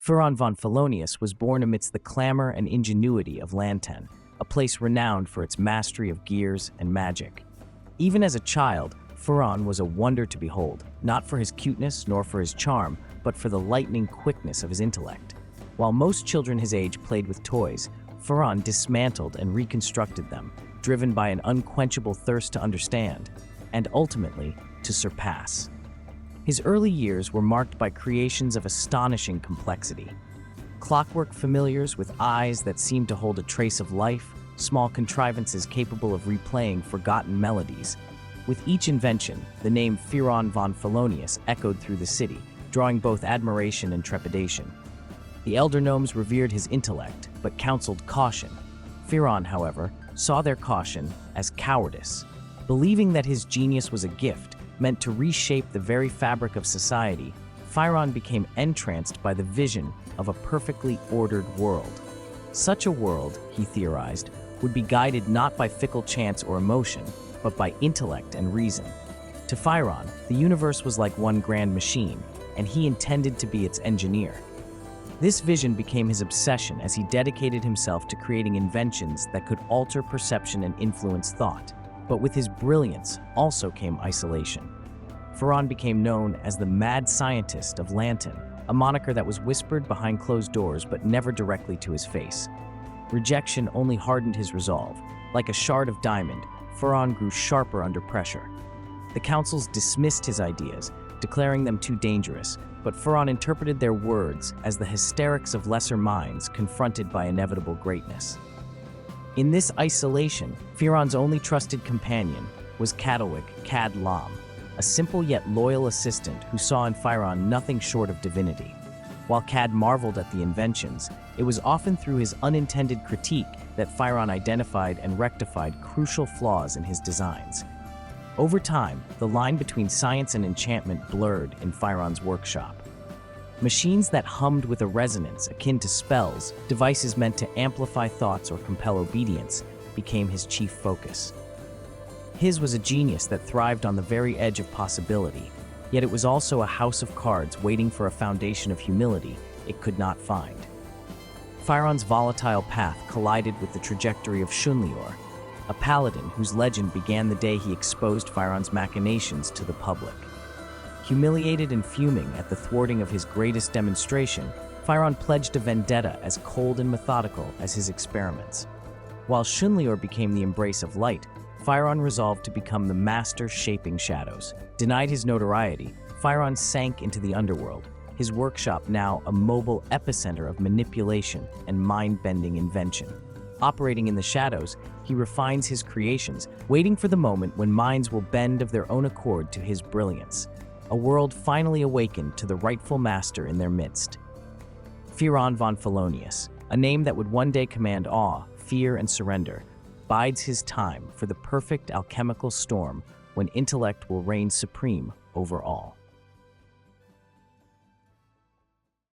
Firon von Phelonious was born amidst the clamor and ingenuity of Lanten, a place renowned for its mastery of gears and magic. Even as a child, Firon was a wonder to behold, not for his cuteness nor for his charm, but for the lightning quickness of his intellect. While most children his age played with toys, Firon dismantled and reconstructed them, driven by an unquenchable thirst to understand, and ultimately, to surpass. His early years were marked by creations of astonishing complexity. Clockwork familiars with eyes that seemed to hold a trace of life, small contrivances capable of replaying forgotten melodies. With each invention, the name Firon von Phelonious echoed through the city, drawing both admiration and trepidation. The elder gnomes revered his intellect, but counseled caution. Firon, however, saw their caution as cowardice. Believing that his genius was a gift, meant to reshape the very fabric of society, Firon became entranced by the vision of a perfectly ordered world. Such a world, he theorized, would be guided not by fickle chance or emotion, but by intellect and reason. To Firon, the universe was like one grand machine, and he intended to be its engineer. This vision became his obsession as he dedicated himself to creating inventions that could alter perception and influence thought. But with his brilliance also came isolation. Firon became known as the mad scientist of Lanten, a moniker that was whispered behind closed doors but never directly to his face. Rejection only hardened his resolve. Like a shard of diamond, Firon grew sharper under pressure. The councils dismissed his ideas, declaring them too dangerous, but Firon interpreted their words as the hysterics of lesser minds confronted by inevitable greatness. In this isolation, Firon's only trusted companion was Cadlewick Cad Lam, a simple yet loyal assistant who saw in Firon nothing short of divinity. While Cad marveled at the inventions, it was often through his unintended critique that Firon identified and rectified crucial flaws in his designs. Over time, the line between science and enchantment blurred in Firon's workshop. Machines that hummed with a resonance akin to spells, devices meant to amplify thoughts or compel obedience, became his chief focus. His was a genius that thrived on the very edge of possibility, yet it was also a house of cards waiting for a foundation of humility it could not find. Firon's volatile path collided with the trajectory of Shunlior, a paladin whose legend began the day he exposed Firon's machinations to the public. Humiliated and fuming at the thwarting of his greatest demonstration, Firon pledged a vendetta as cold and methodical as his experiments. While Shunlior became the embrace of light, Firon resolved to become the master shaping shadows. Denied his notoriety, Firon sank into the underworld, his workshop now a mobile epicenter of manipulation and mind-bending invention. Operating in the shadows, he refines his creations, waiting for the moment when minds will bend of their own accord to his brilliance. A world finally awakened to the rightful master in their midst. Firon von Phelonious, a name that would one day command awe, fear, and surrender, bides his time for the perfect alchemical storm when intellect will reign supreme over all.